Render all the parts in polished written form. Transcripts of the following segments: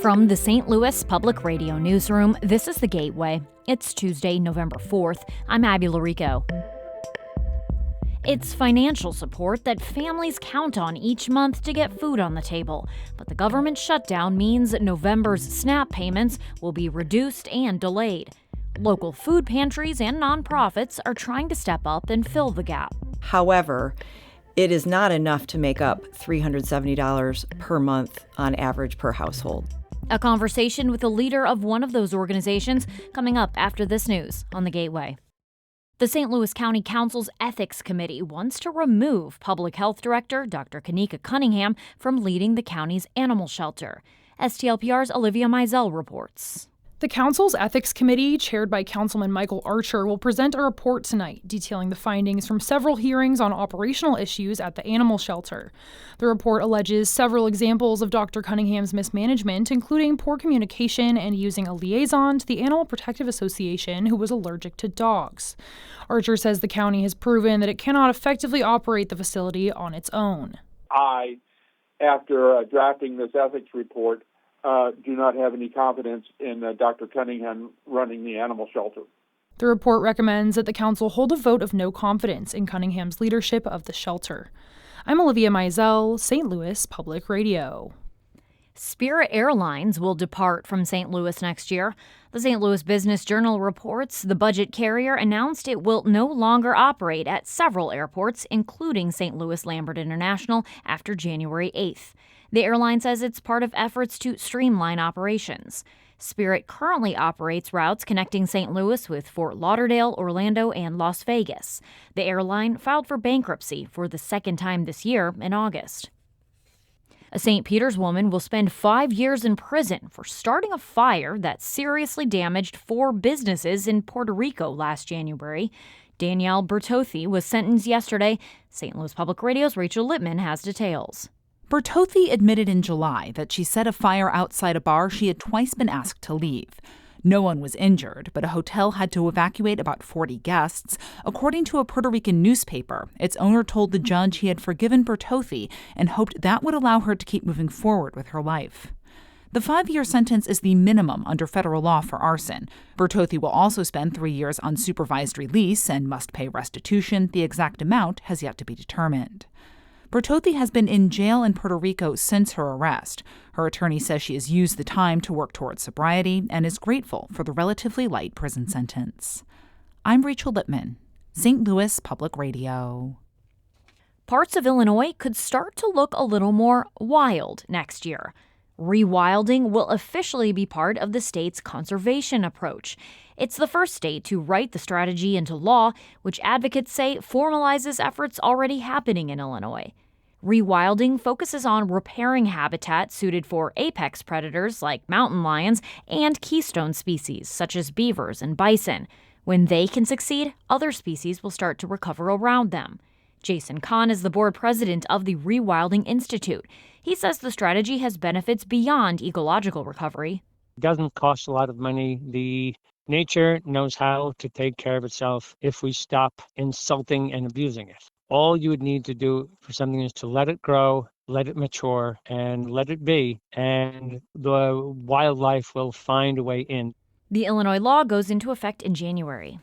From the St. Louis Public Radio Newsroom, this is The Gateway. It's Tuesday, November 4th. I'm Abby Larico. It's financial support that families count on each month to get food on the table. But the government shutdown means November's SNAP payments will be reduced and delayed. Local food pantries and nonprofits are trying to step up and fill the gap. However, it is not enough to make up $370 per month on average per household. A conversation with the leader of one of those organizations coming up after this news on The Gateway. The St. Louis County Council's Ethics Committee wants to remove Public Health Director Dr. Kanika Cunningham from leading the county's animal shelter. STLPR's Olivia Mizell reports. The Council's Ethics Committee, chaired by Councilman Michael Archer, will present a report tonight detailing the findings from several hearings on operational issues at the animal shelter. The report alleges several examples of Dr. Cunningham's mismanagement, including poor communication and using a liaison to the Animal Protective Association who was allergic to dogs. Archer says the county has proven that it cannot effectively operate the facility on its own. After drafting this ethics report, do not have any confidence in Dr. Cunningham running the animal shelter. The report recommends that the council hold a vote of no confidence in Cunningham's leadership of the shelter. I'm Olivia Mizell, St. Louis Public Radio. Spirit Airlines will depart from St. Louis next year. The St. Louis Business Journal reports the budget carrier announced it will no longer operate at several airports, including St. Louis Lambert International, after January 8th. The airline says it's part of efforts to streamline operations. Spirit currently operates routes connecting St. Louis with Fort Lauderdale, Orlando, and Las Vegas. The airline filed for bankruptcy for the second time this year in August. A St. Peters woman will spend 5 years in prison for starting a fire that seriously damaged 4 businesses in Puerto Rico last January. Danielle Bertothy was sentenced yesterday. St. Louis Public Radio's Rachel Littman has details. Bertothy admitted in July that she set a fire outside a bar she had twice been asked to leave. No one was injured, but a hotel had to evacuate about 40 guests. According to a Puerto Rican newspaper, its owner told the judge he had forgiven Bertothy and hoped that would allow her to keep moving forward with her life. The 5-year sentence is the minimum under federal law for arson. Bertothy will also spend 3 years on supervised release and must pay restitution. The exact amount has yet to be determined. Bertothy has been in jail in Puerto Rico since her arrest. Her attorney says she has used the time to work towards sobriety and is grateful for the relatively light prison sentence. I'm Rachel Littman, St. Louis Public Radio. Parts of Illinois could start to look a little more wild next year. Rewilding will officially be part of the state's conservation approach. It's the first state to write the strategy into law, which advocates say formalizes efforts already happening in Illinois. Rewilding focuses on repairing habitat suited for apex predators like mountain lions and keystone species such as beavers and bison. When they can succeed, other species will start to recover around them. Jason Kahn is the board president of the Rewilding Institute. He says the strategy has benefits beyond ecological recovery. It doesn't cost a lot of money. The nature knows how to take care of itself if we stop insulting and abusing it. All you would need to do for something is to let it grow, let it mature, and let it be, and the wildlife will find a way in. The Illinois law goes into effect in January.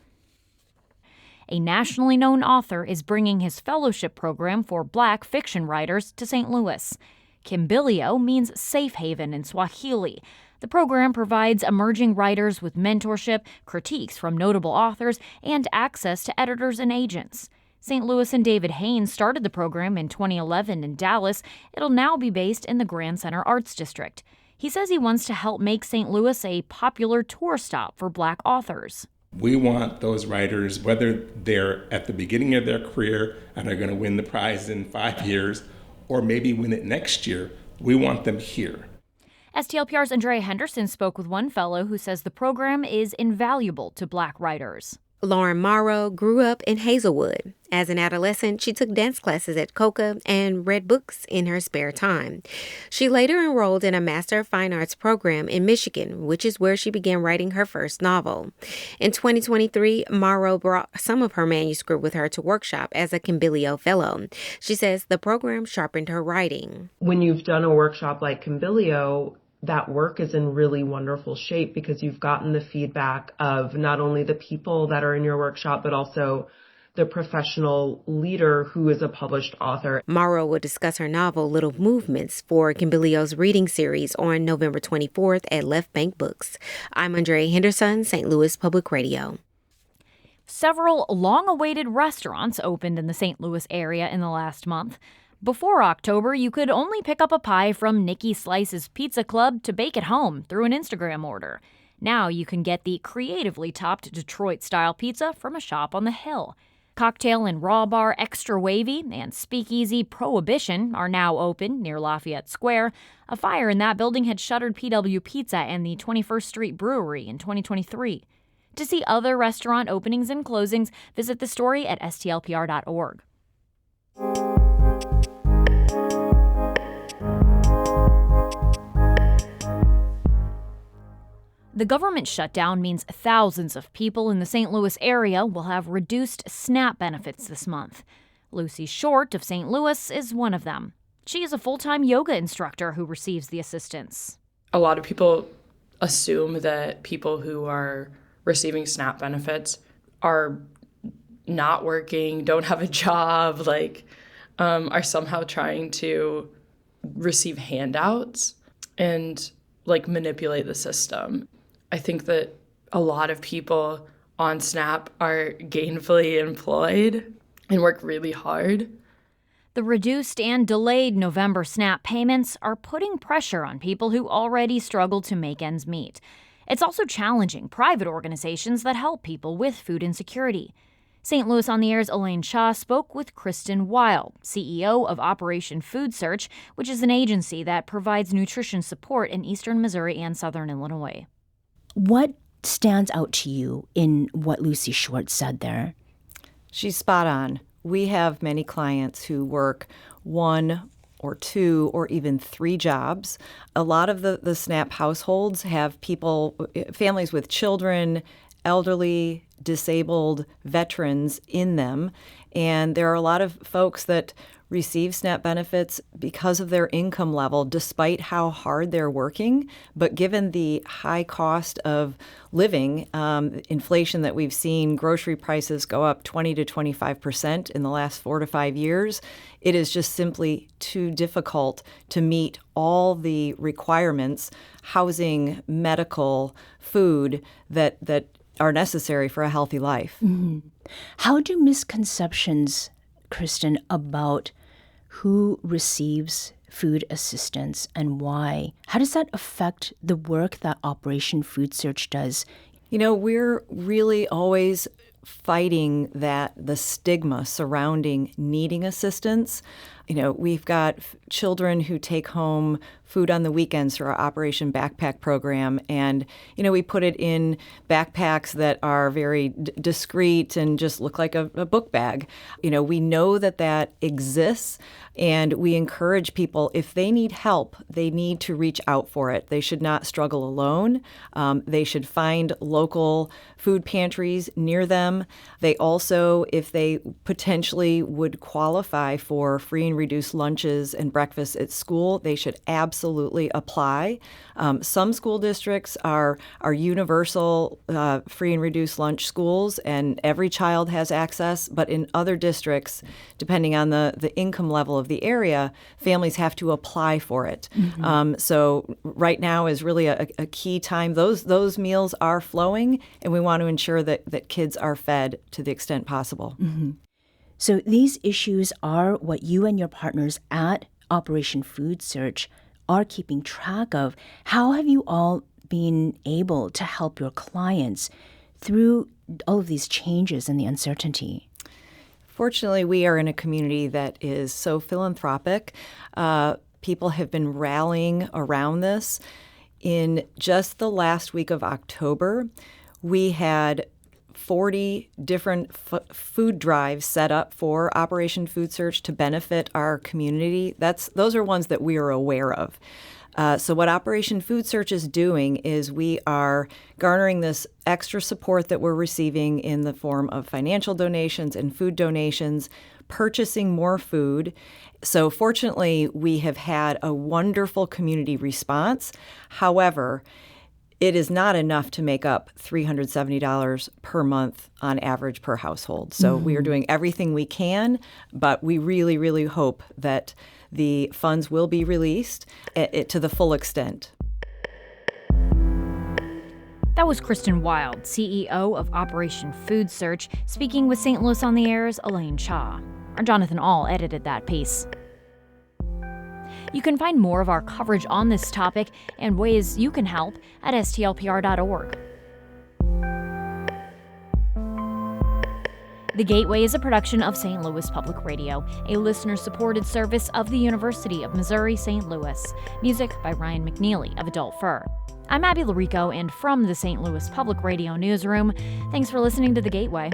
A nationally known author is bringing his fellowship program for Black fiction writers to St. Louis. Kimbilio means safe haven in Swahili. The program provides emerging writers with mentorship, critiques from notable authors, and access to editors and agents. St. Louis and David Haynes started the program in 2011 in Dallas. It'll now be based in the Grand Center Arts District. He says he wants to help make St. Louis a popular tour stop for Black authors. We want those writers, whether they're at the beginning of their career and are going to win the prize in 5 years, or maybe win it next year, we want them here. STLPR's Andrea Henderson spoke with one fellow who says the program is invaluable to Black writers. Lauren Morrow grew up in Hazelwood. As an adolescent, she took dance classes at Coca and read books in her spare time. She later enrolled in a Master of Fine Arts program in Michigan, which is where she began writing her first novel. In 2023, Morrow brought some of her manuscript with her to workshop as a Kimbilio Fellow. She says the program sharpened her writing. When you've done a workshop like Kimbilio, that work is in really wonderful shape because you've gotten the feedback of not only the people that are in your workshop, but also the professional leader who is a published author. Morrow will discuss her novel Little Movements for Kimbilio's reading series on November 24th at Left Bank Books. I'm Andrea Henderson, St. Louis Public Radio. Several long-awaited restaurants opened in the St. Louis area in the last month. Before October, you could only pick up a pie from Nikki Slice's Pizza Club to bake at home through an Instagram order. Now you can get the creatively topped Detroit-style pizza from a shop on the Hill. Cocktail and Raw Bar Extra Wavy and Speakeasy Prohibition are now open near Lafayette Square. A fire in that building had shuttered PW Pizza and the 21st Street Brewery in 2023. To see other restaurant openings and closings, visit the story at stlpr.org. The government shutdown means thousands of people in the St. Louis area will have reduced SNAP benefits this month. Lucy Short of St. Louis is one of them. She is a full-time yoga instructor who receives the assistance. A lot of people assume that people who are receiving SNAP benefits are not working, don't have a job, are somehow trying to receive handouts and manipulate the system. I think that a lot of people on SNAP are gainfully employed and work really hard. The reduced and delayed November SNAP payments are putting pressure on people who already struggle to make ends meet. It's also challenging private organizations that help people with food insecurity. St. Louis on the Air's Elaine spoke with Kristen Wild, CEO of Operation Food Search, which is an agency that provides nutrition support in eastern Missouri and southern Illinois. What stands out to you in what Lucy Short said there? She's spot on. We have many clients who work 1 or 2 or even 3 jobs. A lot of the SNAP households have families with children, elderly, disabled, veterans in them. And there are a lot of folks that receive SNAP benefits because of their income level, despite how hard they're working. But given the high cost of living, inflation that we've seen, grocery prices go up 20 to 25% in the last 4 to 5 years, it is just simply too difficult to meet all the requirements, housing, medical, food, that are necessary for a healthy life. Mm-hmm. How do misconceptions, Kristen, about who receives food assistance and why, how does that affect the work that Operation Food Search does? We're really always fighting the stigma surrounding needing assistance. We've got children who take home food on the weekends through our Operation Backpack program. And, we put it in backpacks that are very discreet and just look like a book bag. We know that exists, and we encourage people, if they need help, they need to reach out for it. They should not struggle alone. They should find local food pantries near them. They also, if they potentially would qualify for free and reduced lunches and breakfasts at school, they should absolutely apply. Some school districts are universal free and reduced lunch schools, and every child has access. But in other districts, depending on the income level of the area, families have to apply for it. Mm-hmm. So right now is really a key time. Those meals are flowing, and we want to ensure that kids are fed to the extent possible. Mm-hmm. So these issues are what you and your partners at Operation Food Search are keeping track of. How have you all been able to help your clients through all of these changes and the uncertainty? Fortunately, we are in a community that is so philanthropic. People have been rallying around this. In just the last week of October, we had 40 different food drives set up for Operation Food Search to benefit our community. Those are ones that we are aware of. So what Operation Food Search is doing is we are garnering this extra support that we're receiving in the form of financial donations and food donations, purchasing more food. So fortunately, we have had a wonderful community response. However, it is not enough to make up $370 per month on average per household. So we are doing everything we can, but we really, really hope that the funds will be released to the full extent. That was Kristen Wild, CEO of Operation Food Search, speaking with St. Louis on the Air's Elaine Cha. Our Jonathan Ahl edited that piece. You can find more of our coverage on this topic and ways you can help at stlpr.org. The Gateway is a production of St. Louis Public Radio, a listener-supported service of the University of Missouri-St. Louis. Music by Ryan McNeely of Adult Fur. I'm Abby Larico, and from the St. Louis Public Radio newsroom, thanks for listening to The Gateway.